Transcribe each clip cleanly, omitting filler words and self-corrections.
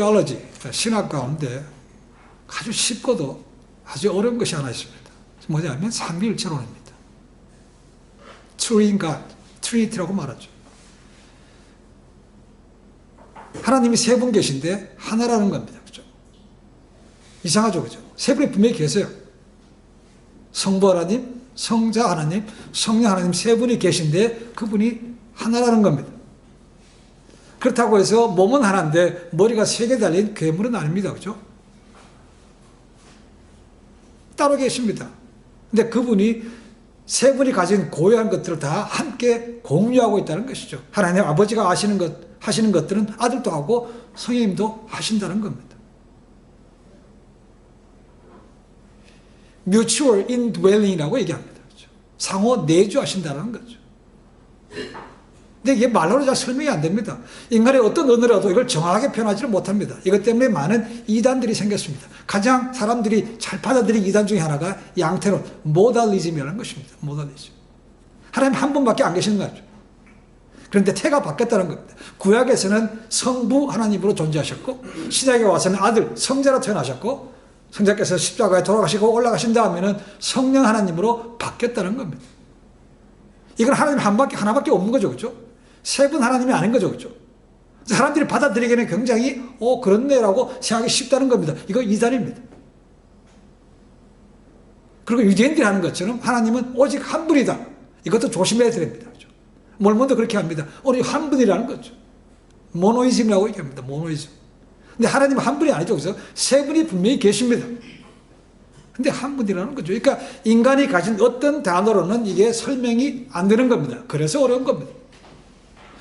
theology, 신학 가운데 아주 쉽고도 아주 어려운 것이 하나 있습니다. 뭐냐면 삼위일체론입니다. Three in God, Trinity라고 말하죠. 하나님이 세 분 계신데 하나라는 겁니다. 그죠? 이상하죠, 그죠? 세 분이 분명히 계세요. 성부 하나님, 성자 하나님, 성령 하나님 세 분이 계신데 그분이 하나라는 겁니다. 그렇다고 해서 몸은 하나인데 머리가 세 개 달린 괴물은 아닙니다. 그죠? 따로 계십니다. 근데 그분이 세 분이 가진 고유한 것들을 다 함께 공유하고 있다는 것이죠. 하나님 아버지가 하시는 것들은 아들도 하고 성령님도 하신다는 겁니다. Mutual indwelling이라고 얘기합니다. 그렇죠? 상호 내주하신다는 거죠. 근데 이게 말로는 잘 설명이 안 됩니다. 인간의 어떤 언어라도 이걸 정확하게 표현하지를 못합니다. 이것 때문에 많은 이단들이 생겼습니다. 가장 사람들이 잘 받아들인 이단 중에 하나가 양태론, 모달리즘이라는 것입니다. 모달리즘. 하나님 한 분밖에 안 계시는 거죠. 그런데 태가 바뀌었다는 겁니다. 구약에서는 성부 하나님으로 존재하셨고 신약에 와서는 아들, 성자로 태어나셨고 성자께서 십자가에 돌아가시고 올라가신 다음에는 성령 하나님으로 바뀌었다는 겁니다. 이건 하나님 하나밖에 없는 거죠. 그렇죠? 세 분 하나님이 아닌 거죠. 그렇죠? 사람들이 받아들이기에는 굉장히 그렇네라고 생각하기 쉽다는 겁니다. 이거 이단입니다. 그리고 유대인들이 하는 것처럼 하나님은 오직 한 분이다. 이것도 조심해야 됩니다. 그렇죠? 몰몬도 그렇게 합니다. 오직 한 분이라는 거죠. 모노이즘이라고 얘기합니다. 모노이즘. 근데 하나님은 한 분이 아니죠. 그래서 세 분이 분명히 계십니다. 근데 한 분이라는 거죠. 그러니까 인간이 가진 어떤 단어로는 이게 설명이 안 되는 겁니다. 그래서 어려운 겁니다.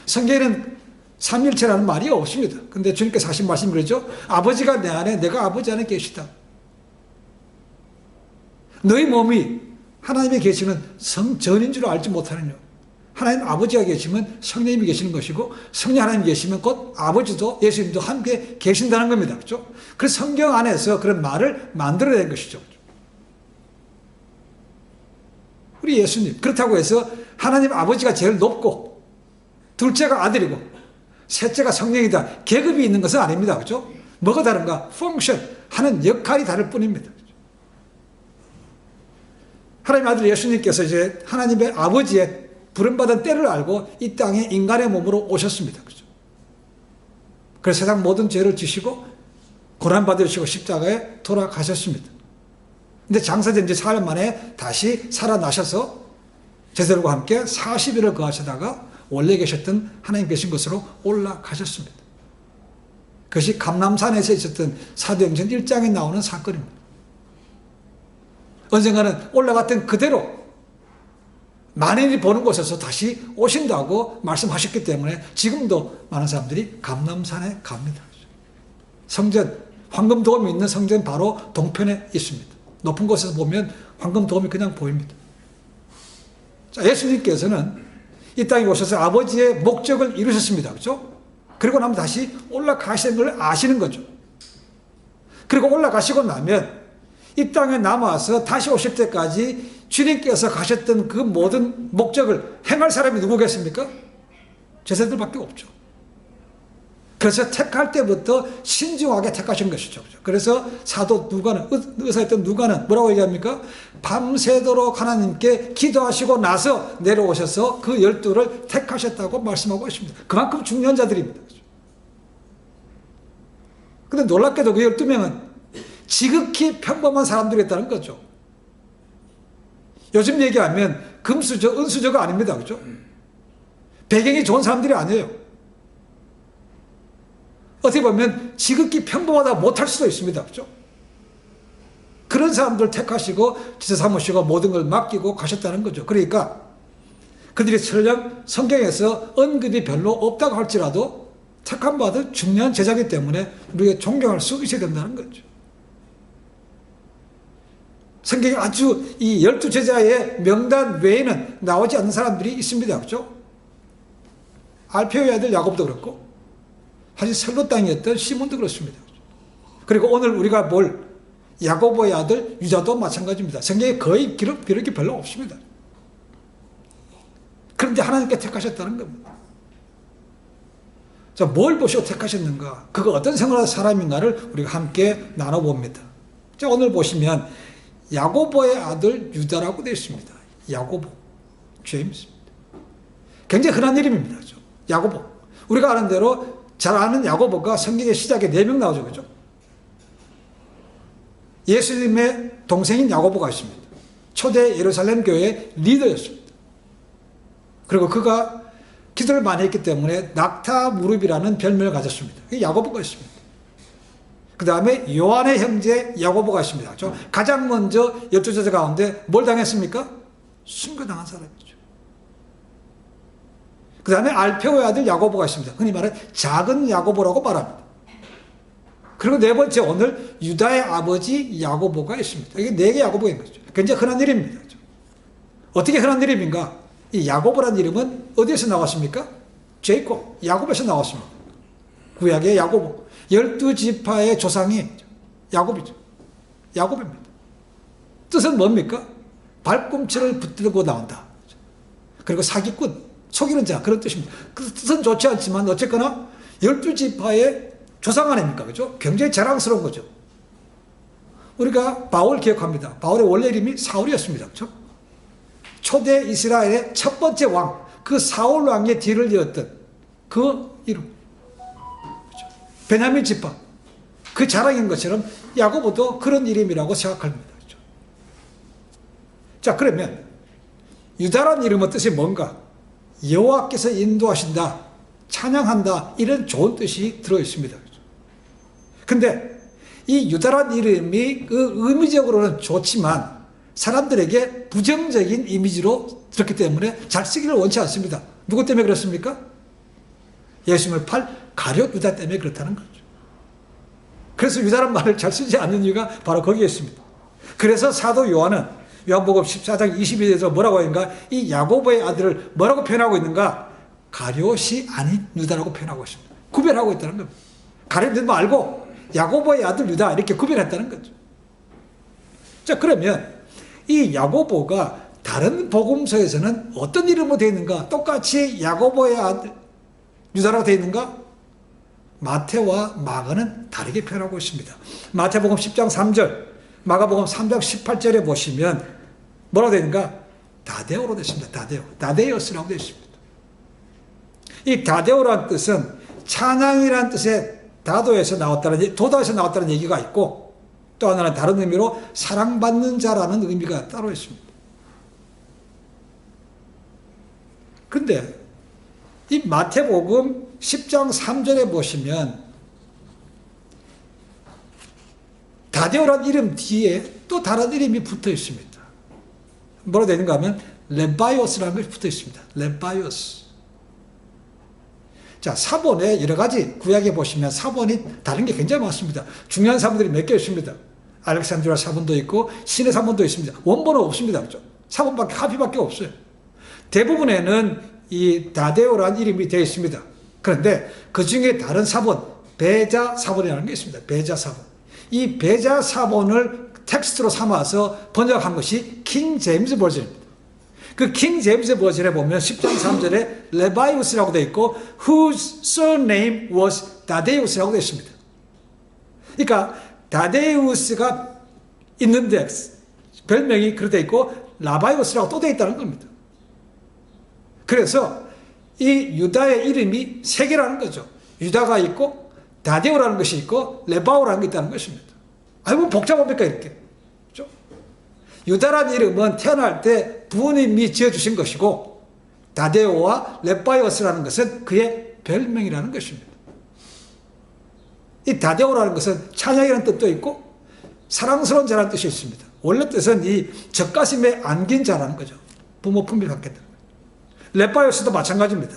성경에는 삼일체라는 말이 없습니다. 근데 주님께서 하신 말씀이 그러죠. 아버지가 내 안에, 내가 아버지 안에 계시다. 너희 몸이 하나님이 계시는 성전인 줄 알지 못하느냐. 하나님 아버지가 계시면 성령님이 계시는 것이고 성령 하나님이 계시면 곧 아버지도 예수님도 함께 계신다는 겁니다. 그렇죠? 그래서 성경 안에서 그런 말을 만들어낸 것이죠. 우리 예수님. 그렇다고 해서 하나님 아버지가 제일 높고 둘째가 아들이고 셋째가 성령이다. 계급이 있는 것은 아닙니다. 그렇죠? 뭐가 다른가? 펑션, 하는 역할이 다를 뿐입니다. 하나님 아들 예수님께서 이제 하나님의 아버지의 부름받은 때를 알고 이 땅에 인간의 몸으로 오셨습니다. 그렇죠? 그래서 세상 모든 죄를 지시고 고난받으시고 십자가에 돌아가셨습니다. 근데 장사된 지 4일 만에 다시 살아나셔서 제자들과 함께 40일을 거하시다가 원래 계셨던 하나님 계신 곳으로 올라가셨습니다. 그것이 감람산에서 있었던 사도행전 1장에 나오는 사건입니다. 언젠가는 올라갔던 그대로 만인이 보는 곳에서 다시 오신다고 말씀하셨기 때문에 지금도 많은 사람들이 감람산에 갑니다. 성전, 황금도움이 있는 성전 바로 동편에 있습니다. 높은 곳에서 보면 황금도움이 그냥 보입니다. 자, 예수님께서는 이 땅에 오셔서 아버지의 목적을 이루셨습니다. 그렇죠? 그리고 나면 다시 올라가시는 걸 아시는 거죠. 그리고 올라가시고 나면 이 땅에 남아서 다시 오실 때까지 주님께서 가셨던 그 모든 목적을 행할 사람이 누구겠습니까? 제자들밖에 없죠. 그래서 택할 때부터 신중하게 택하신 것이죠. 그래서 사도 누가는, 의사였던 누가는 뭐라고 얘기합니까? 밤새도록 하나님께 기도하시고 나서 내려오셔서 그 12를 택하셨다고 말씀하고 있습니다. 그만큼 중요한 자들입니다. 그런데 놀랍게도 그 12명은 지극히 평범한 사람들이었다는 거죠. 요즘 얘기하면 금수저, 은수저가 아닙니다. 그렇죠? 배경이 좋은 사람들이 아니에요. 어떻게 보면 지극히 평범하다 못할 수도 있습니다. 그렇죠? 그런 사람들 택하시고 지체 삼으시고 모든 걸 맡기고 가셨다는 거죠. 그러니까 그들이 설령 성경에서 언급이 별로 없다고 할지라도 택함 받을 중요한 제자이기 때문에 우리가 존경할 수 있어야 된다는 거죠. 성경에 아주 이 12제자의 명단 외에는 나오지 않는 사람들이 있습니다. 그렇죠? 알페오의 아들 야곱도 그렇고 사실 셀로 땅이었던 시몬도 그렇습니다. 그리고 오늘 우리가 볼 야고보의 아들 유다도 마찬가지입니다. 성경에 거의 기록이 별로 없습니다. 그런데 하나님께 택하셨다는 겁니다. 자, 뭘 보시고 택하셨는가? 그가 어떤 생활의 사람인가를 우리가 함께 나눠봅니다. 자, 오늘 보시면 야고보의 아들 유다라고 되어 있습니다. 야고보, 제임스입니다. 굉장히 흔한 이름입니다. 야고보. 우리가 아는 대로 잘 아는 야고보가 성경의 시작에 4명 나오죠. 그죠? 예수님의 동생인 야고보가 있습니다. 초대 예루살렘 교회의 리더였습니다. 그리고 그가 기도를 많이 했기 때문에 낙타 무릎이라는 별명을 가졌습니다. 야고보가 있습니다. 그 다음에 요한의 형제 야고보가 있습니다. 가장 먼저 12제자 가운데 뭘 당했습니까? 순교당한 사람이죠. 그 다음에 알페오의 아들 야고보가 있습니다. 흔히 말하는 작은 야고보라고 말합니다. 그리고 네 번째 오늘 유다의 아버지 야고보가 있습니다. 이게 4개 야고보가 있는 거죠. 굉장히 흔한 이름입니다. 어떻게 흔한 이름인가? 이 야고보라는 이름은 어디에서 나왔습니까? 제이콥, 야곱에서 나왔습니다. 구약의 야고보. 12지파의 조상이 야곱이죠. 야곱입니다. 뜻은 뭡니까? 발꿈치를 붙들고 나온다. 그리고 사기꾼, 속이는 자, 그런 뜻입니다. 그 뜻은 좋지 않지만 어쨌거나 12지파의 조상 아닙니까? 그죠? 굉장히 자랑스러운 거죠. 우리가 바울 기억합니다. 바울의 원래 이름이 사울이었습니다. 그죠? 초대 이스라엘의 첫 번째 왕, 그 사울 왕의 뒤를 이었던 그 이름. 그죠? 베냐민 지파. 그 자랑인 것처럼 야고보도 그런 이름이라고 생각합니다. 그죠? 자, 그러면 유다라는 이름의 뜻이 뭔가? 여호와께서 인도하신다, 찬양한다, 이런 좋은 뜻이 들어있습니다. 근데 이 유다라는 이름이 그 의미적으로는 좋지만 사람들에게 부정적인 이미지로 들었기 때문에 잘 쓰기를 원치 않습니다. 누구 때문에 그렇습니까? 예수님을 팔 가룟 유다 때문에 그렇다는 거죠. 그래서 유다란 말을 잘 쓰지 않는 이유가 바로 거기에 있습니다. 그래서 사도 요한은 요한복음 14장 22절에서 뭐라고 하는가? 이 야고보의 아들을 뭐라고 표현하고 있는가? 가룟이 아닌 유다라고 표현하고 있습니다. 구별하고 있다는 겁니다. 가룟 말고 야고보의 아들 유다 이렇게 구별했다는 거죠. 자, 그러면 이 야고보가 다른 복음서에서는 어떤 이름으로 되어 있는가? 똑같이 야고보의 아들 유다라고 되어 있는가? 마태와 마가는 다르게 표현하고 있습니다. 마태복음 10장 3절, 마가복음 3장 18절에 보시면 뭐라고 되어 있는가? 다데오로 되어 있습니다. 다데오. 다데오스라고 되어 있습니다. 이 다데오라는 뜻은 찬양이라는 뜻의 도다에서 나왔다는 얘기가 있고, 또 하나는 다른 의미로 사랑받는 자라는 의미가 따로 있습니다. 그런데 이 마태복음 10장 3절에 보시면 다데오라는 이름 뒤에 또 다른 이름이 붙어 있습니다. 뭐라고 되는가 하면 레바이오스라는 것이 붙어 있습니다. 레바이오스. 자, 사본에 여러 가지 구약에 보시면 사본이 다른 게 굉장히 많습니다. 중요한 사본들이 몇 개 있습니다. 알렉산드리아 사본도 있고 신의 사본도 있습니다. 원본은 없습니다. 그렇죠? 사본밖에 카피밖에 없어요. 대부분에는 이 다데오라는 이름이 되어 있습니다. 그런데 그 중에 다른 사본, 베자 사본이라는 게 있습니다. 베자 사본. 이 베자 사본을 텍스트로 삼아서 번역한 것이 킹 제임스 버전입니다. 그 킹 제임스 버전에 보면 10장 3절에 레바이우스라고 되어 있고 whose surname was 다데우스라고 되어 있습니다. 그러니까 다데우스가 있는데 별명이 그렇게 되어 있고 라바이우스라고 또 되어 있다는 겁니다. 그래서 이 유다의 이름이 3개라는 거죠. 유다가 있고 다데오라는 것이 있고 레바오라는 게 있다는 것입니다. 아이고 복잡합니까 이렇게. 그렇죠? 유다라는 이름은 태어날 때 부모님이 지어주신 것이고 다데오와 레바이오스라는 것은 그의 별명이라는 것입니다. 이 다데오라는 것은 찬양이라는 뜻도 있고 사랑스러운 자라는 뜻이 있습니다. 원래 뜻은 이 젖가슴에 안긴 자라는 거죠. 부모 품비를 받겠다. 레바이오스도 마찬가지입니다.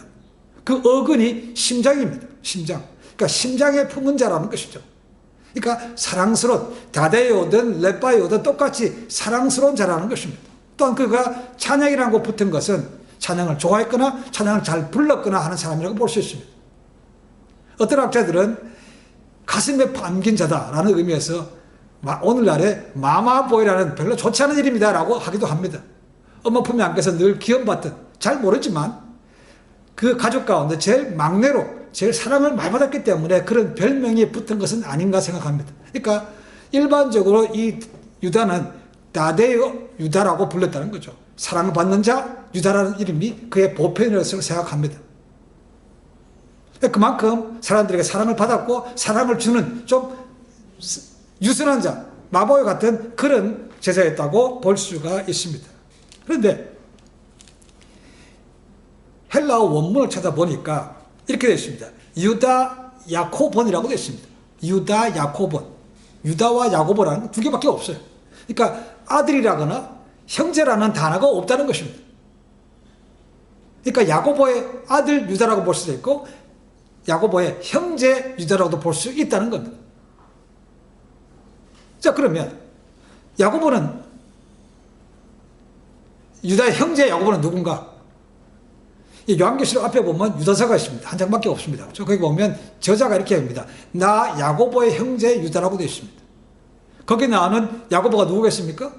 그 어근이 심장입니다. 심장. 그러니까 심장에 품은 자라는 것이죠. 그러니까 사랑스러운 다데오든 레바이오든 똑같이 사랑스러운 자라는 것입니다. 또한 그가 찬양이라는 거 붙은 것은 찬양을 좋아했거나 찬양을 잘 불렀거나 하는 사람이라고 볼 수 있습니다. 어떤 학자들은 가슴에 안긴 자다라는 의미에서 오늘날에 마마보이라는 별로 좋지 않은 일입니다 라고 하기도 합니다. 엄마 품에 안겨서 늘 기원받던, 잘 모르지만 그 가족 가운데 제일 막내로 제일 사랑을 많이 받았기 때문에 그런 별명이 붙은 것은 아닌가 생각합니다. 그러니까 일반적으로 이 유다는 다데오 유다라고 불렀다는 거죠. 사랑을 받는 자 유다라는 이름이 그의 보편이라고 생각합니다. 그만큼 사람들에게 사랑을 받았고 사랑을 주는 좀 유순한 자, 마보와 같은 그런 제자였다고 볼 수가 있습니다. 그런데 헬라어 원문을 찾아보니까 이렇게 되어 있습니다. 유다 야코본이라고 되어 있습니다. 유다 야코본. 유다와 야고보라는 두 개밖에 없어요. 그러니까 아들이라거나 형제라는 단어가 없다는 것입니다. 그러니까 야고보의 아들 유다라고 볼 수도 있고 야고보의 형제 유다라고도 볼 수 있다는 겁니다. 자, 그러면 야고보는 유다의 형제 야고보는 누군가? 이 요한계시록 앞에 보면 유다서가 있습니다. 한 장밖에 없습니다. 그렇죠? 거기 보면 저자가 이렇게 합니다. 나 야고보의 형제 유다라고 되어 있습니다. 거기 나오는 야고보가 누구겠습니까?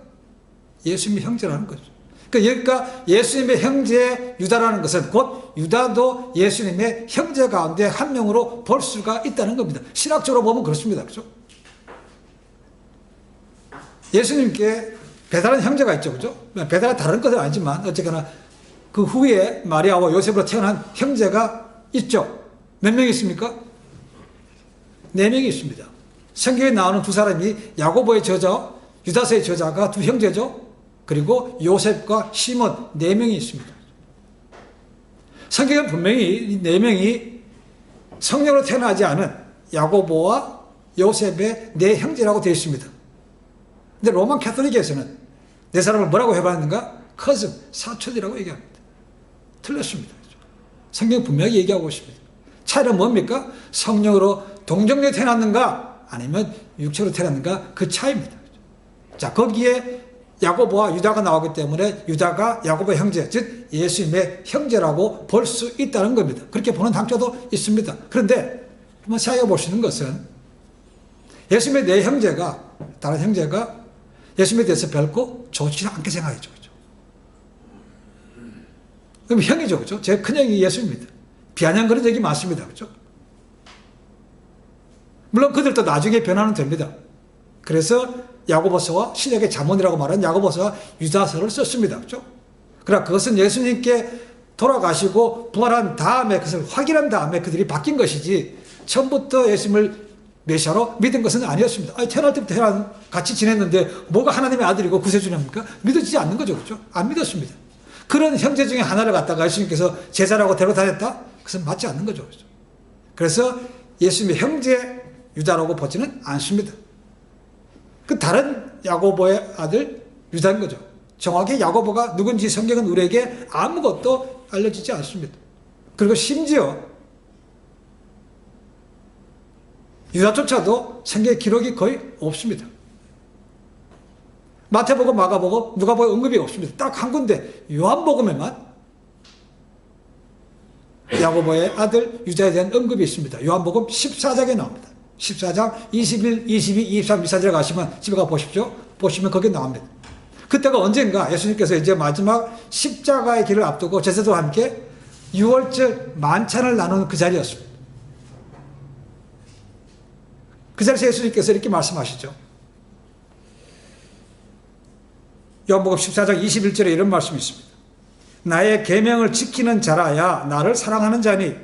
예수님의 형제라는 거죠. 그러니까 예수님의 형제 유다라는 것은 곧 유다도 예수님의 형제 가운데 한 명으로 볼 수가 있다는 겁니다. 신학적으로 보면 그렇습니다. 그렇죠? 예수님께 배다른 형제가 있죠. 그죠? 배다른 다른 것은 아니지만 어쨌거나 그 후에 마리아와 요셉으로 태어난 형제가 있죠. 몇 명이 있습니까? 4명이 있습니다. 성경에 나오는 두 사람이 야고보의 저자, 유다서의 저자가 두 형제죠. 그리고 요셉과 시몬 4명이 있습니다. 성경은 분명히 이 4명이 성령으로 태어나지 않은 야고보와 요셉의 4형제라고 되어 있습니다. 근데 로만 캐톨릭에서는 4사람을 뭐라고 해봤는가? 커즘, 사촌이라고 얘기합니다. 틀렸습니다. 성경은 분명히 얘기하고 있습니다. 차이는 뭡니까? 성령으로 동정녀에 태어났는가? 아니면 육체로 태어났는가? 그 차이입니다. 자, 거기에 야고보와 유다가 나오기 때문에 유다가 야고보의 형제, 즉 예수님의 형제라고 볼 수 있다는 겁니다. 그렇게 보는 학자도 있습니다. 그런데 한번 생각해 보시는 것은 예수님의 4형제가, 다른 형제가 예수님에 대해서 별거 좋지 않게 생각했죠. 그렇죠? 그럼 형이죠. 그렇죠? 제 큰형이 예수입니다. 비아냥거리는 적이 많습니다. 그렇죠? 물론 그들도 나중에 변화는 됩니다. 그래서 야고보서와 신약의 자문이라고 말하는 야고보서와 유다서를 썼습니다. 그렇죠? 그러나 그것은 예수님께 돌아가시고 부활한 다음에 그것을 확인한 다음에 그들이 바뀐 것이지 처음부터 예수님을 메시아로 믿은 것은 아니었습니다. 아니, 태어날 때부터 같이 지냈는데 뭐가 하나님의 아들이고 구세주입니까? 믿어지지 않는 거죠. 그렇죠? 안 믿었습니다. 그런 형제 중에 하나를 갖다가 예수님께서 제자라고 데려다녔다? 그것은 맞지 않는 거죠. 그렇죠? 그래서 예수님의 형제 유다라고 보지는 않습니다. 그 다른 야고보의 아들 유다인 거죠. 정확히 야고보가 누군지 성경은 우리에게 아무것도 알려지지 않습니다. 그리고 심지어 유다조차도 성경에 기록이 거의 없습니다. 마태복음, 마가복음, 누가복음 언급이 없습니다. 딱 한 군데 요한복음에만 야고보의 아들 유다에 대한 언급이 있습니다. 요한복음 14장에 나옵니다. 14장 21, 22, 23, 24절에 가시면 집에 가 보십시오. 보시면 거기 나옵니다. 그때가 언젠가 예수님께서 이제 마지막 십자가의 길을 앞두고 제자들과 함께 6월절 만찬을 나누는 그 자리였습니다. 그 자리에서 예수님께서 이렇게 말씀하시죠. 요한복음 14장 21절에 이런 말씀이 있습니다. 나의 계명을 지키는 자라야 나를 사랑하는 자니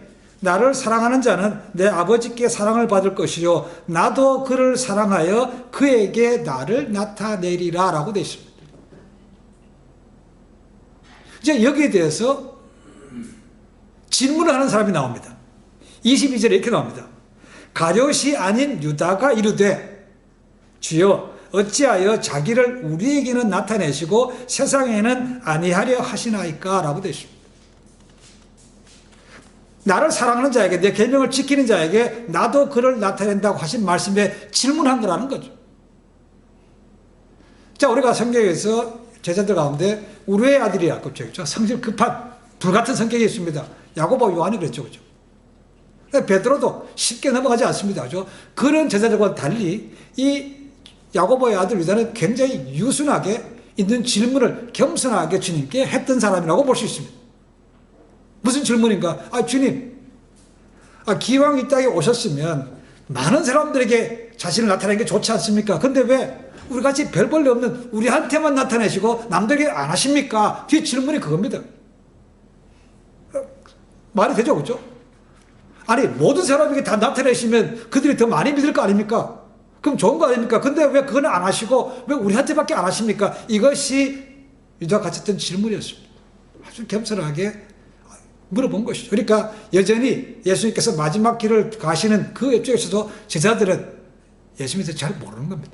나를 사랑하는 자는 내 아버지께 사랑을 받을 것이요 나도 그를 사랑하여 그에게 나를 나타내리라 라고 되어 있습니다. 이제 여기에 대해서 질문을 하는 사람이 나옵니다. 22절에 이렇게 나옵니다. 가룟이 아닌 유다가 이르되 주여 어찌하여 자기를 우리에게는 나타내시고 세상에는 아니하려 하시나이까 라고 되어 있습니다. 나를 사랑하는 자에게 내 계명을 지키는 자에게 나도 그를 나타낸다고 하신 말씀에 질문한 거라는 거죠. 자, 우리가 성경에서 제자들 가운데 우리의 아들이야 그렇죠. 성질 급한 불같은 성격이 있습니다. 야고보와 요한이 그랬죠. 그렇죠. 베드로도 쉽게 넘어가지 않습니다. 그렇죠? 그런 제자들과 달리 이 야고보의 아들 유다는 굉장히 유순하게 있는 질문을 겸손하게 주님께 했던 사람이라고 볼 수 있습니다. 무슨 질문인가? 아, 주님, 기왕 이 땅에 오셨으면 많은 사람들에게 자신을 나타내는 게 좋지 않습니까? 근데 왜 우리같이 별 볼일 없는 우리한테만 나타내시고 남들에게 안 하십니까? 뒤 질문이 그겁니다. 말이 되죠, 그렇죠? 아니, 모든 사람에게 다 나타내시면 그들이 더 많이 믿을 거 아닙니까? 그럼 좋은 거 아닙니까? 근데 왜 그건 안 하시고 왜 우리한테밖에 안 하십니까? 이것이 유다가 가졌던 질문이었습니다. 아주 겸손하게 물어본 것이죠. 그러니까 여전히 예수님께서 마지막 길을 가시는 그 옆쪽에서도 제자들은 예수님에 대해서 잘 모르는 겁니다.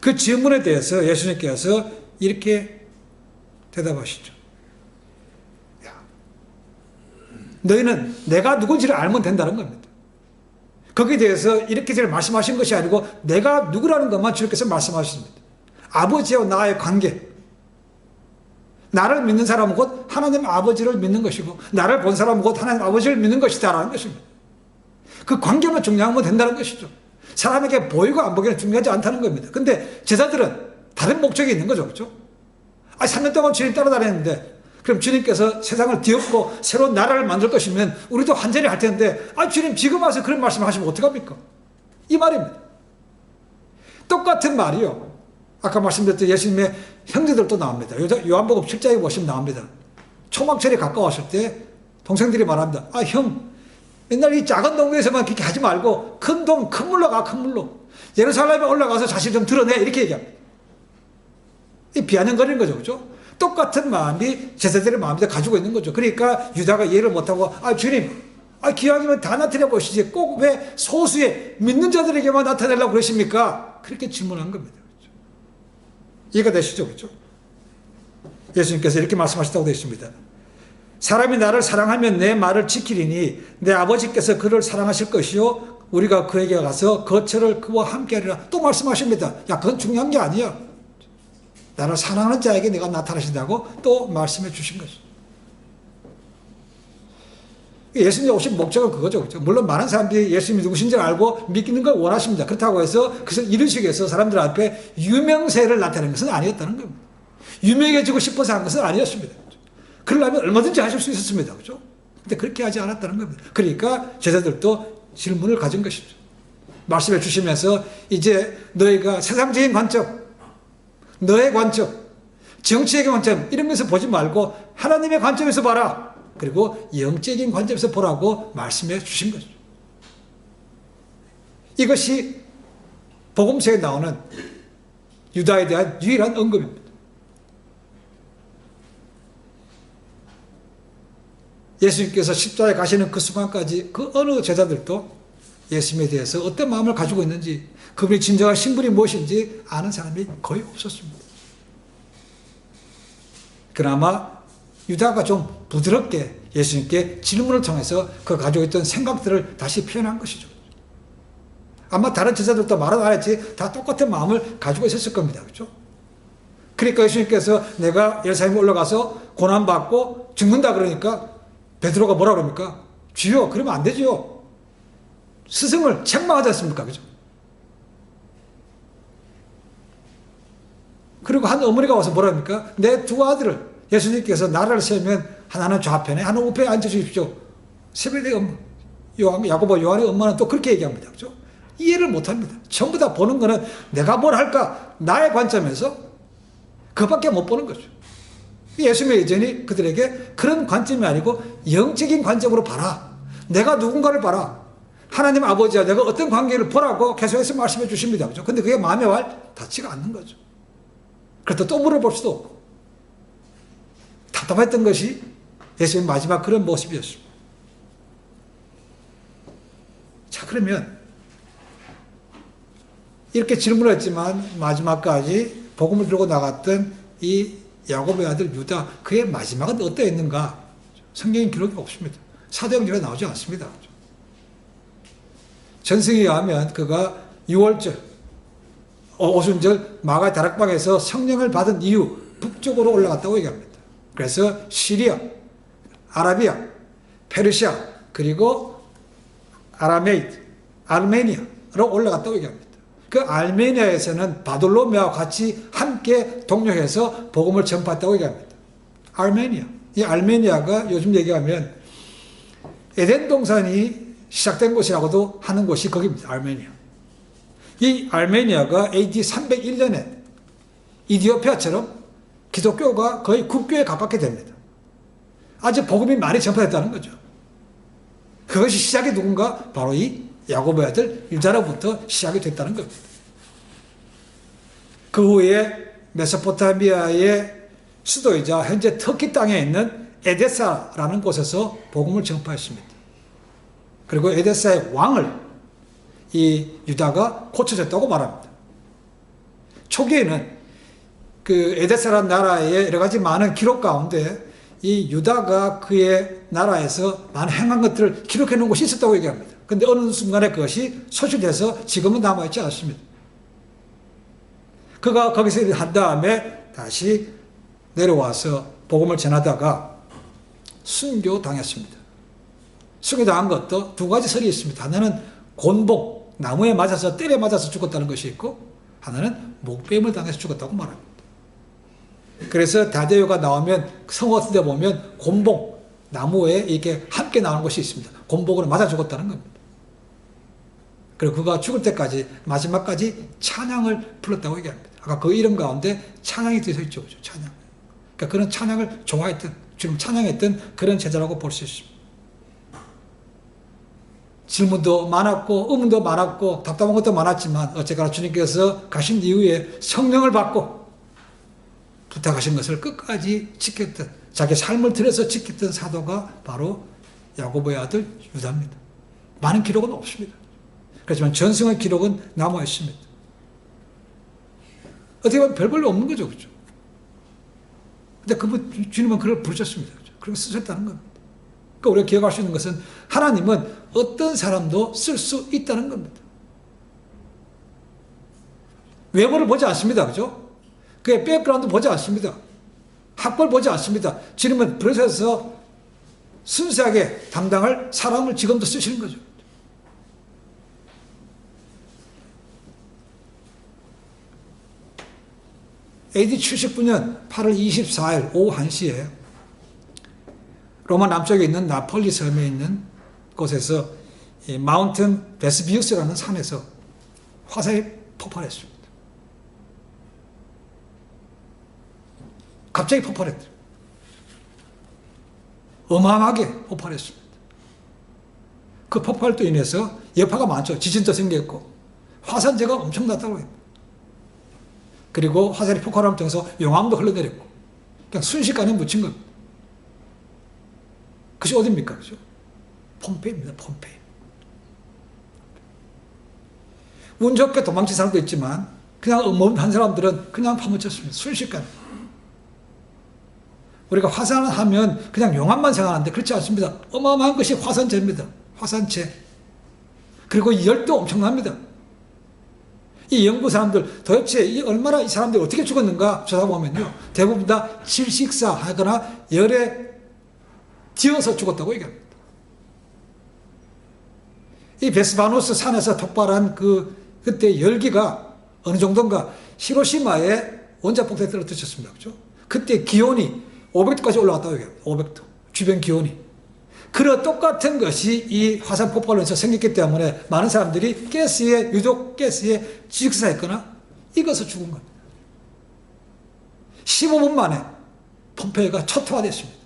그 질문에 대해서 예수님께서 이렇게 대답하시죠. 야, 너희는 내가 누군지를 알면 된다는 겁니다. 거기에 대해서 이렇게 말씀하신 것이 아니고 내가 누구라는 것만 주님께서 말씀하셨습니다. 아버지와 나의 관계, 나를 믿는 사람은 곧 하나님 아버지를 믿는 것이고 나를 본 사람은 곧 하나님 아버지를 믿는 것이다라는 것입니다. 그 관계만 중요하면 된다는 것이죠. 사람에게 보이고 안 보기는 중요하지 않다는 겁니다. 근데 제자들은 다른 목적이 있는 거죠. 그렇죠? 3년 동안 주님 따라다녔는데 그럼 주님께서 세상을 뒤엎고 새로운 나라를 만들 것이면 우리도 환전히 할 텐데 주님 지금 와서 그런 말씀을 하시면 어떡합니까? 이 말입니다. 똑같은 말이요. 아까 말씀드렸던 예수님의 형제들도 나옵니다. 요한복음 7장에 보시면 나옵니다. 초막절에 가까웠을 때 동생들이 말합니다. 형, 옛날 이 작은 동네에서만 그렇게 하지 말고 큰 동, 큰 물로 가, 큰 물로. 예루살렘에 올라가서 자신 좀 드러내. 이렇게 얘기합니다. 이 비아냥거리는 거죠. 그죠? 똑같은 마음이 제자들의 마음에 가지고 있는 거죠. 그러니까 유다가 이해를 못하고 주님, 기왕이면 다 나타내 보시지 꼭 왜 소수의 믿는 자들에게만 나타내려고 그러십니까? 그렇게 질문한 겁니다. 그렇죠? 이해가 되시죠? 그렇죠? 예수님께서 이렇게 말씀하셨다고 되어 있습니다. 사람이 나를 사랑하면 내 말을 지키리니 내 아버지께서 그를 사랑하실 것이요 우리가 그에게 가서 거처를 그와 함께하리라. 또 말씀하십니다. 그건 중요한 게 아니야. 나를 사랑하는 자에게 내가 나타나신다고 또 말씀해 주신 것이죠. 예수님 오신 목적은 그거죠. 그렇죠? 물론 많은 사람들이 예수님이 누구신지 알고 믿는 걸 원하십니다. 그렇다고 해서 그래서 이런 식에서 사람들 앞에 유명세를 나타내는 것은 아니었다는 겁니다. 유명해지고 싶어서 한 것은 아니었습니다. 그러려면 얼마든지 하실 수 있었습니다. 그렇죠? 근데 그렇게 하지 않았다는 겁니다. 그러니까 제자들도 질문을 가진 것이죠. 말씀해 주시면서 이제 너희가 세상적인 관점, 너의 관점, 정치의 관점 이런 것에서 보지 말고 하나님의 관점에서 봐라. 그리고 영적인 관점에서 보라고 말씀해 주신 거죠. 이것이 복음서에 나오는 유다에 대한 유일한 언급입니다. 예수님께서 십자가에 가시는 그 순간까지 그 어느 제자들도 예수님에 대해서 어떤 마음을 가지고 있는지 그분의 진정한 신분이 무엇인지 아는 사람이 거의 없었습니다. 그나마 유다가 좀 부드럽게 예수님께 질문을 통해서 그 가지고 있던 생각들을 다시 표현한 것이죠. 아마 다른 제자들도 말은 안 했지 다 똑같은 마음을 가지고 있었을 겁니다. 그렇죠? 그러니까 예수님께서 내가 예루살렘에 올라가서 고난받고 죽는다 그러니까 베드로가 뭐라 그럽니까? 주여, 그러면 안 되지요. 스승을 책망하지 않습니까? 그죠? 그리고 한 어머니가 와서 뭐라 합니까? 내 두 아들을 예수님께서 나라를 세우면 하나는 좌편에 하나는 우편에 앉아주십시오. 세베대의 엄마, 야고보 요한의 엄마는 또 그렇게 얘기합니다. 그죠? 이해를 못합니다. 전부 다 보는 거는 내가 뭘 할까? 나의 관점에서 그밖에 못 보는 거죠. 예수님의 예전이 그들에게 그런 관점이 아니고 영적인 관점으로 봐라. 내가 누군가를 봐라. 하나님 아버지와 내가 어떤 관계를 보라고 계속해서 말씀해 주십니다. 그죠? 근데 그게 마음에 닿지가 않는 거죠. 그래도 또 물어볼 수도 없고. 답답했던 것이 예수님의 마지막 그런 모습이었습니다. 자, 그러면 이렇게 질문을 했지만 마지막까지 복음을 들고 나갔던 이 야곱의 아들 유다, 그의 마지막은 어떠했는가? 성경에 기록이 없습니다. 사도행전에 나오지 않습니다. 전승에 의하면 그가 6월절, 오순절 마가의 다락방에서 성령을 받은 이후 북쪽으로 올라갔다고 얘기합니다. 그래서 시리아, 아라비아, 페르시아, 그리고 아르메니아로 올라갔다고 얘기합니다. 그 아르메니아에서는 바돌로메와 같이 함께 동력해서 복음을 전파했다고 얘기합니다. 아르메니아. 이 아르메니아가 요즘 얘기하면 에덴 동산이 시작된 곳이라고도 하는 곳이 거기입니다. 아르메니아. 이 아르메니아가 AD 301년에 이디오피아처럼 기독교가 거의 국교에 가깝게 됩니다. 아주 복음이 많이 전파됐다는 거죠. 그것이 시작이 누군가? 바로 이 야고보의 아들 유다로부터 시작이 됐다는 겁니다. 그 후에 메소포타미아의 수도이자 현재 터키 땅에 있는 에데사라는 곳에서 복음을 전파했습니다. 그리고 에데사의 왕을 이 유다가 고쳐줬다고 말합니다. 초기에는 그 에데사라는 나라의 여러 가지 많은 기록 가운데 이 유다가 그의 나라에서 많은 행한 것들을 기록해 놓은 곳이 있었다고 얘기합니다. 그런데 어느 순간에 그것이 소실돼서 지금은 남아있지 않습니다. 그가 거기서 일을 한 다음에 다시 내려와서 복음을 전하다가 순교당했습니다. 순교당한 것도 두 가지 설이 있습니다. 하나는 곤봉, 나무에 맞아서 때려 맞아서 죽었다는 것이 있고, 하나는 목베임을 당해서 죽었다고 말합니다. 그래서 다대요가 나오면 성어 같은 데 보면 곤봉, 나무에 이렇게 함께 나오는 것이 있습니다. 곤봉으로 맞아 죽었다는 겁니다. 그리고 그가 죽을 때까지 마지막까지 찬양을 불렀다고 얘기합니다. 아까 그 이름 가운데 찬양이 들어있죠. 찬양. 그러니까 그런 찬양을 좋아했던, 주님 찬양했던 그런 제자라고 볼 수 있습니다. 질문도 많았고 의문도 많았고 답답한 것도 많았지만 어쨌거나 주님께서 가신 이후에 성령을 받고 부탁하신 것을 끝까지 지켰던, 자기 삶을 들여서 지켰던 사도가 바로 야고보의 아들 유다입니다. 많은 기록은 없습니다. 그렇지만 전승의 기록은 남아 있습니다. 어떻게 보면 별볼로 없는 거죠. 그죠? 근데 그분, 주님은 그를 부르셨습니다. 그죠? 그리고 쓰셨다는 겁니다. 그러니까 우리가 기억할 수 있는 것은 하나님은 어떤 사람도 쓸 수 있다는 겁니다. 외모를 보지 않습니다. 그죠? 그의 백그라운드 보지 않습니다. 학벌 보지 않습니다. 주님은 부르셔서 순수하게 담당할 사람을 지금도 쓰시는 거죠. AD 79년 8월 24일 오후 1시에 로마 남쪽에 있는 나폴리 섬에 있는 곳에서 마운튼 베스비우스라는 산에서 화산이 폭발했습니다. 갑자기 폭발했더라. 어마어마하게 폭발했습니다. 그 폭발로 인해서 여파가 많죠. 지진도 생겼고 화산재가 엄청났다고 해요. 그리고 화산이 폭발함을 통해서 용암도 흘러내렸고 그냥 순식간에 묻힌 겁니다. 그것이 어디입니까? 그죠? 폼페이입니다. 폼페이. 운 좋게 도망친 사람도 있지만 그냥 엄한 사람들은 그냥 파묻혔습니다. 순식간에. 우리가 화산을 하면 그냥 용암만 생각하는데 그렇지 않습니다. 어마어마한 것이 화산재입니다. 화산재. 그리고 열도 엄청납니다. 이 연구 사람들 도대체 얼마나 이 사람들이 어떻게 죽었는가 찾아보면요. 대부분 다 질식사 하거나 열에 뒤어서 죽었다고 얘기합니다. 이 베스바누스 산에서 폭발한 그때 열기가 어느 정도인가 히로시마에 원자폭탄이 떨어졌습니다. 그죠? 그때 기온이 500도까지 올라갔다고 얘기합니다. 500도. 주변 기온이. 그런 똑같은 것이 이 화산 폭발로 인해서 생겼기 때문에 많은 사람들이 유독 가스에 질식사했거나 익어서 죽은 겁니다. 15분 만에 폼페이가 초토화됐습니다.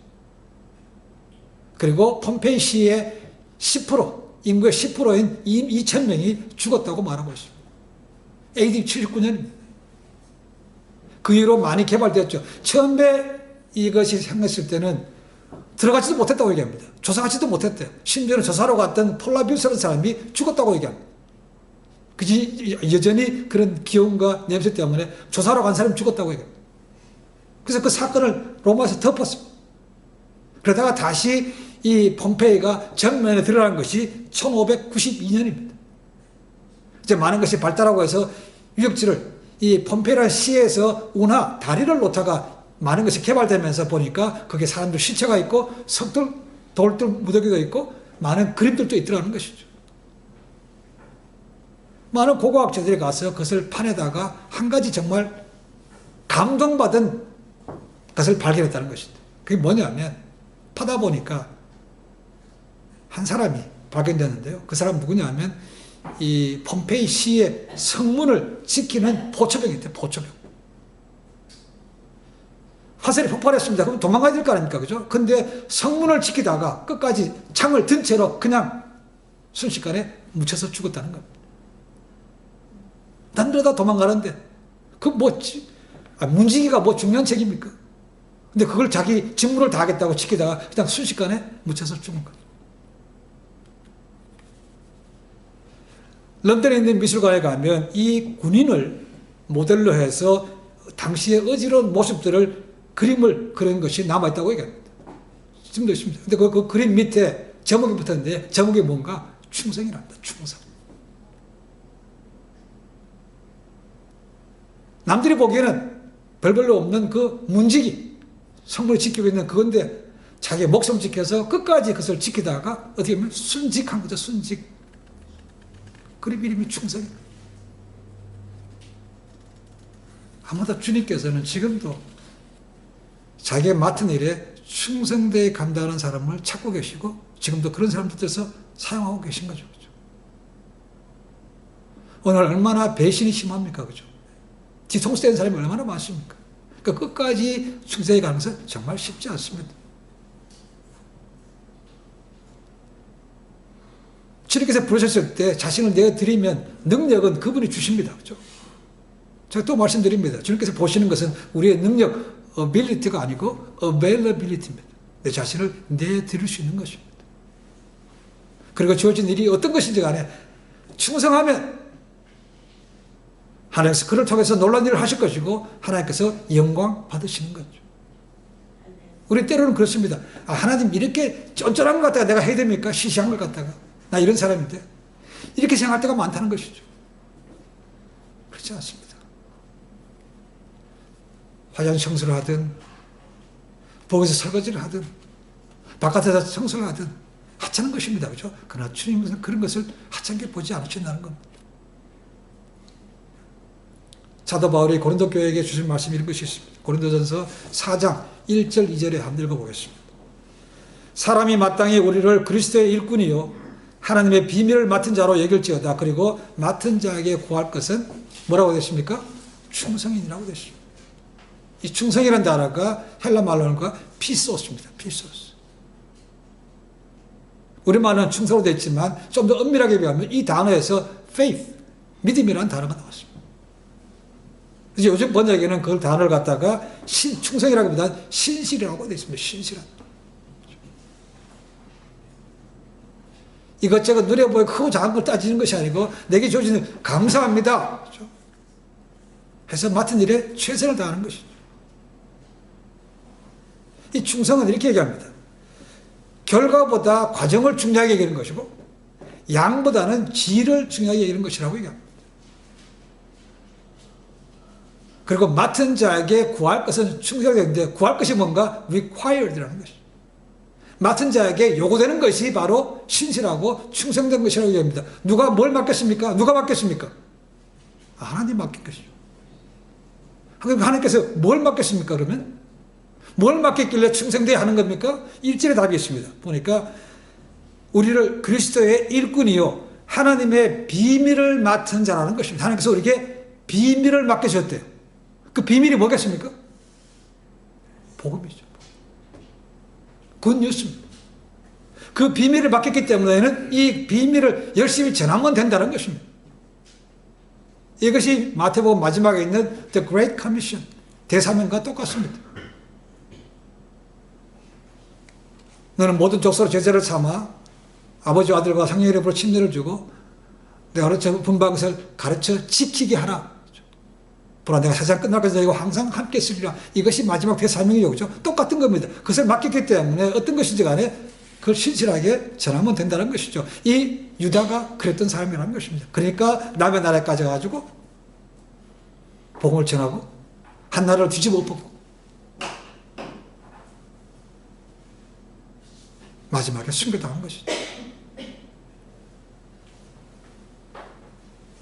그리고 폼페이 시의 10%, 인구의 10%인 2,000명이 죽었다고 말하고 있습니다. AD 79년입니다. 그 이후로 많이 개발되었죠. 처음에 이것이 생겼을 때는 들어가지도 못했다고 얘기합니다. 조사하지도 못했대요. 심지어는 조사로 갔던 폴라비우스라는 사람이 죽었다고 얘기합니다. 여전히 그런 기온과 냄새 때문에 조사로 간 사람이 죽었다고 얘기합니다. 그래서 그 사건을 로마에서 덮었습니다. 그러다가 다시 이 폼페이가 정면에 드러난 것이 1592년입니다. 이제 많은 것이 발달하고 해서 유적지를 이 폼페이라는 시에서 운하, 다리를 놓다가 많은 것이 개발되면서 보니까 거기에 사람들 시체가 있고 석들, 돌들 무더기도 있고 많은 그림들도 있더라는 것이죠. 많은 고고학자들이 가서 그것을 판에다가 한 가지 정말 감동받은 것을 발견했다는 것입니다. 그게 뭐냐면 파다 보니까 한 사람이 발견됐는데요. 그 사람 누구냐면 이 폼페이 시의 성문을 지키는 포초병이었대요. 포초병. 화살이 폭발했습니다. 그럼 도망가야 될 거 아닙니까? 그죠? 근데 성문을 지키다가 끝까지 창을 든 채로 그냥 순식간에 묻혀서 죽었다는 겁니다. 남들다 도망가는데 그 문지기가 뭐 중요한 책입니까? 근데 그걸 자기 직무를 다 하겠다고 지키다가 그냥 순식간에 묻혀서 죽은 거예요. 런던에 있는 미술관에 가면 이 군인을 모델로 해서 당시의 어지러운 모습들을 그림을 그린 것이 남아있다고 얘기합니다. 지금도 있습니다. 근데 그 그림 밑에 제목이 붙었는데 제목이 뭔가? 충성이랍니다. 충성. 남들이 보기에는 별별로 없는 그 문지기, 성문을 지키고 있는 그건데 자기의 목숨 지켜서 끝까지 그것을 지키다가 어떻게 보면 순직한 거죠. 순직. 그림 이름이 충성입니다. 아마도 주님께서는 지금도 자기의 맡은 일에 충성되게 감당하는 사람을 찾고 계시고 지금도 그런 사람들에서 사용하고 계신 거죠. 그죠? 오늘 얼마나 배신이 심합니까? 그죠? 뒤통수 댄 사람이 얼마나 많습니까? 그러니까 끝까지 충성해 가는 것은 정말 쉽지 않습니다. 주님께서 부르셨을 때 자신을 내어드리면 능력은 그분이 주십니다. 그죠? 제가 또 말씀드립니다. 주님께서 보시는 것은 우리의 능력, ability가 아니고 availability입니다. 내 자신을 내드릴 수 있는 것입니다. 그리고 주어진 일이 어떤 것인지 간에 충성하면 하나님께서 그를 통해서 놀라운 일을 하실 것이고 하나님께서 영광 받으시는 거죠. 우리 때로는 그렇습니다. 하나님 이렇게 쫀쫀한 것 같다가 내가 해야 됩니까? 시시한 것 같다가 나 이런 사람인데 이렇게 생각할 때가 많다는 것이죠. 그렇지 않습니다. 화장 청소를 하든 부엌에서 설거지를 하든 바깥에서 청소를 하든 하찮은 것입니다. 그렇죠? 그러나 주님은 그런 것을 하찮게 보지 않으신다는 겁니다. 사도 바울이 고린도 교회에게 주신 말씀이 이런 것이 있습니다. 고린도전서 4장 1절 2절에 한번 읽어보겠습니다. 사람이 마땅히 우리를 그리스도의 일꾼이요 하나님의 비밀을 맡은 자로 여길지어다. 그리고 맡은 자에게 구할 것은 뭐라고 되십니까? 충성인이라고 되십니다. 이 충성이라는 단어가 헬라 말로는 피소스입니다. 피소스. 우리말은 충성으로 되어 있지만 좀 더 엄밀하게 비하면 이 단어에서 faith, 믿음이라는 단어가 나왔습니다. 그래서 요즘 번역에는 그 단어를 갖다가 충성이라기보다는 신실이라고 되어 있습니다. 신실한. 이것저것 눈에 보여 크고 작은 걸 따지는 것이 아니고 내게 주어진 감사합니다. 그렇죠? 해서 맡은 일에 최선을 다하는 것이죠. 이 충성은 이렇게 얘기합니다. 결과보다 과정을 중요하게 여기는 것이고 양보다는 질을 중요하게 여기는 것이라고 얘기합니다. 그리고 맡은 자에게 구할 것은 충성이 되는데 구할 것이 뭔가 required라는 것이죠. 맡은 자에게 요구되는 것이 바로 신실하고 충성된 것이라고 얘기합니다. 누가 뭘 맡겼습니까? 누가 맡겼습니까? 하나님 맡긴 것이죠. 하나님께서 뭘 맡겼습니까? 그러면 뭘 맡겼길래 충성되어야 하는 겁니까? 1절에 답이 있습니다. 보니까 우리를 그리스도의 일꾼이요 하나님의 비밀을 맡은 자라는 것입니다. 하나님께서 우리에게 비밀을 맡겨주셨대요. 그 비밀이 뭐겠습니까? 복음이죠. 굿뉴스입니다. 그 비밀을 맡겼기 때문에는 이 비밀을 열심히 전하면 된다는 것입니다. 이것이 마태복음 마지막에 있는 The Great Commission, 대사명과 똑같습니다. 너는 모든 족속으로 제자를 삼아 아버지와 아들과 성령의 이름으로 침례를 주고 내가 가르쳐 분부한 것을 가르쳐 지키게 하라. 보라 내가 세상 끝날까지 너희와 항상 함께 있으리라. 이것이 마지막 대사명이죠. 그렇죠? 똑같은 겁니다. 그것을 맡겼기 때문에 어떤 것인지 간에 그걸 신실하게 전하면 된다는 것이죠. 이 유다가 그랬던 사람이라는 것입니다. 그러니까 남의 나라에 가져가지고 복음을 전하고 한 나라를 뒤집어 엎고 마지막에 순교당한 것이죠.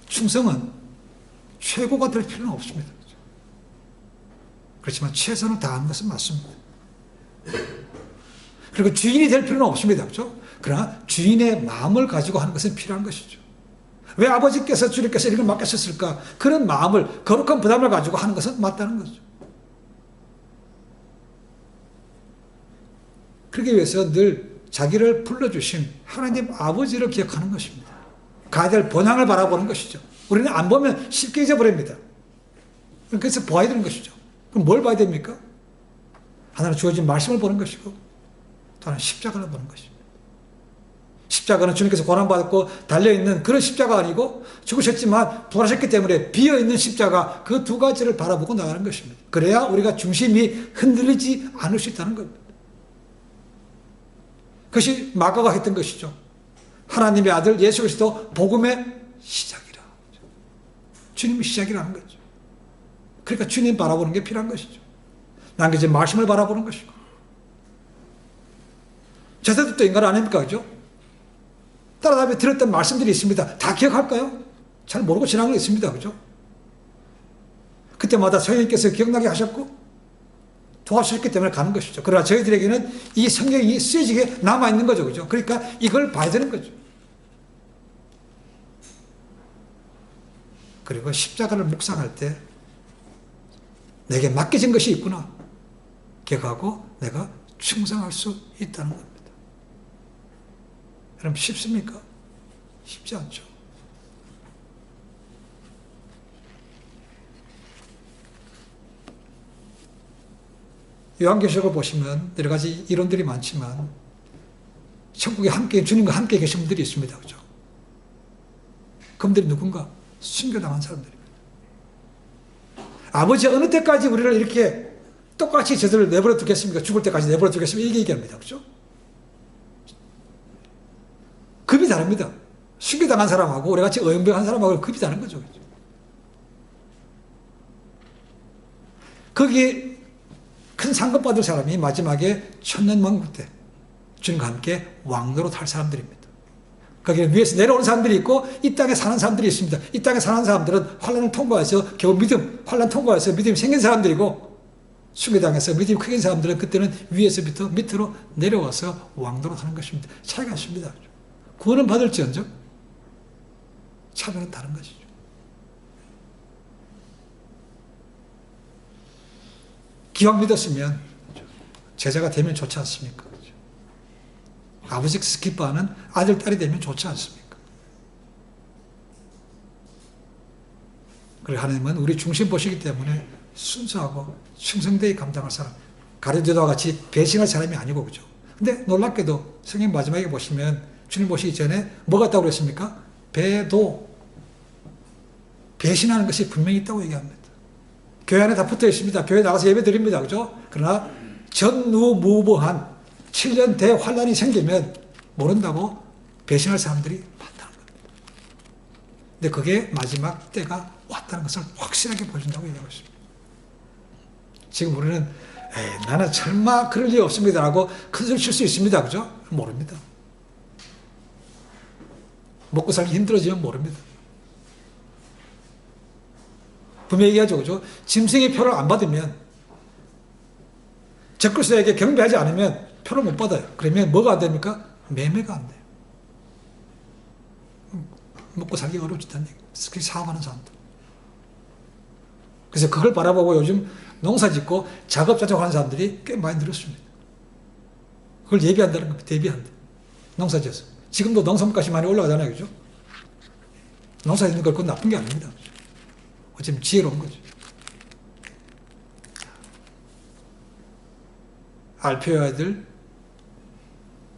충성은 최고가 될 필요는 없습니다. 그렇지만 최선을 다하는 것은 맞습니다. 그리고 주인이 될 필요는 없습니다. 그렇죠? 그러나 주인의 마음을 가지고 하는 것은 필요한 것이죠. 왜 아버지께서 주님께서 이걸 맡기셨을까? 그런 마음을, 거룩한 부담을 가지고 하는 것은 맞다는 거죠. 그러기 위해서 늘 자기를 불러주신 하나님 아버지를 기억하는 것입니다. 가야 될 본향을 바라보는 것이죠. 우리는 안 보면 쉽게 잊어버립니다. 그래서 봐야 되는 것이죠. 그럼 뭘 봐야 됩니까? 하나는 주어진 말씀을 보는 것이고, 또 하나는 십자가를 보는 것입니다. 십자가는 주님께서 고난받았고 달려있는 그런 십자가 아니고 죽으셨지만 부활하셨기 때문에 비어있는 십자가, 그 두 가지를 바라보고 나가는 것입니다. 그래야 우리가 중심이 흔들리지 않을 수 있다는 겁니다. 그것이 마가가 했던 것이죠. 하나님의 아들 예수 그리스도 복음의 시작이라. 주님의 시작이라는 거죠. 그러니까 주님 바라보는 게 필요한 것이죠. 남겨진 말씀을 바라보는 것이고. 제자들도 인간 아닙니까? 그죠? 따라다니며 들었던 말씀들이 있습니다. 다 기억할까요? 잘 모르고 지나간 게 있습니다. 그죠? 그때마다 성령님께서 기억나게 하셨고 도와주셨기 때문에 가는 것이죠. 그러나 저희들에게는 이 성경이 쓰여지게 남아있는 거죠. 그죠? 그러니까 이걸 봐야 되는 거죠. 그리고 십자가를 묵상할 때 내게 맡겨진 것이 있구나 기억하고 내가 충성할 수 있다는 겁니다. 여러분 쉽습니까? 쉽지 않죠. 요한계시록을 보시면 여러 가지 이론들이 많지만 천국에 함께 주님과 함께 계신 분들이 있습니다. 그죠? 그분들이 누군가? 순교당한 사람들입니다. 아버지 어느 때까지 우리를 이렇게 똑같이 저들을 내버려 두겠습니까? 죽을 때까지 내버려 두겠습니까? 이게 얘기합니다. 그죠? 급이 다릅니다. 순교당한 사람하고 우리같이 어영부영한 사람하고 급이 다른 거죠. 그죠? 거기에 큰 상급 받을 사람이 마지막에 천년왕국 때 주님과 함께 왕노릇 할 사람들입니다. 거기에 위에서 내려오는 사람들이 있고 이 땅에 사는 사람들이 있습니다. 이 땅에 사는 사람들은 환난을 통과해서 겨우 환난 통과해서 믿음이 생긴 사람들이고 순교당해서 믿음이 크게 사람들은 그때는 위에서부터 밑으로 내려와서 왕노릇 하는 것입니다. 차이가 있습니다. 구원은 받을지언정 차별은 다른 것이죠. 기왕 믿었으면 제자가 되면 좋지 않습니까? 아버지께서 기뻐하는 아들, 딸이 되면 좋지 않습니까? 그리고 하나님은 우리 중심 보시기 때문에 순수하고 충성되게 감당할 사람, 가룟유다와 같이 배신할 사람이 아니고, 그죠? 근데 놀랍게도 성경 마지막에 보시면 주님 보시기 전에 뭐 같다고 그랬습니까? 배신하는 것이 분명히 있다고 얘기합니다. 교회 안에 다 붙어 있습니다. 교회 나가서 예배 드립니다. 그죠? 그러나 전무무보한 7년 대환란이 생기면 모른다고 배신할 사람들이 많다는 겁니다. 근데 그게 마지막 때가 왔다는 것을 확실하게 보여준다고 얘기하고 있습니다. 지금 우리는 나는 설마 그럴 리 없습니다 라고 큰 소리 칠 수 있습니다. 그죠? 모릅니다. 먹고 살기 힘들어지면 모릅니다. 분명히 얘기하죠. 그죠? 짐승의 표를 안 받으면, 적그리스도에게 경배하지 않으면 표를 못 받아요. 그러면 뭐가 안 됩니까? 매매가 안 돼요. 먹고 살기 어려워진다는 얘기입니다. 특히 사업하는 사람들. 그래서 그걸 바라보고 요즘 농사 짓고 작업자족하는 사람들이 꽤 많이 늘었습니다. 그걸 예비한다는 겁니다. 대비한다. 농사 지어서. 지금도 농산물값이 많이 올라가잖아요. 그죠? 농사 짓는 걸 그건 나쁜 게 아닙니다. 어쩌면 지혜로운 거죠. 알페의 아들,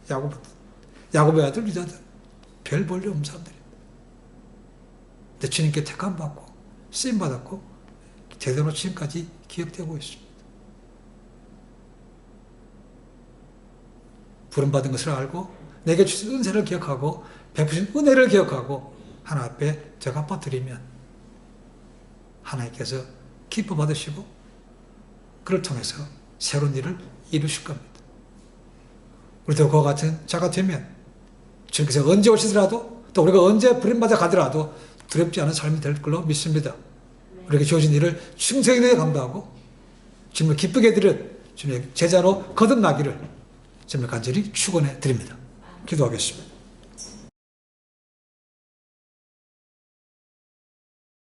야곱의 아들, 유다들. 별 볼일 없는 사람들입니다. 근데 주님께 택함받고, 쓰임받았고, 제대로 지금까지 기억되고 있습니다. 부름받은 것을 알고, 내게 주신 은혜를 기억하고, 베푸신 은혜를 기억하고, 하나 앞에 제값 드리면, 하나님께서 기뻐 받으시고, 그를 통해서 새로운 일을 이루실 겁니다. 우리도 그와 같은 자가 되면 주님께서 언제 오시더라도 또 우리가 언제 부름받아 가더라도 두렵지 않은 삶이 될 걸로 믿습니다. 우리에게 주어진 일을 충성되게 감당하고 주님을 기쁘게 드린 주님의 제자로 거듭나기를 주님을 간절히 축원해 드립니다. 기도하겠습니다.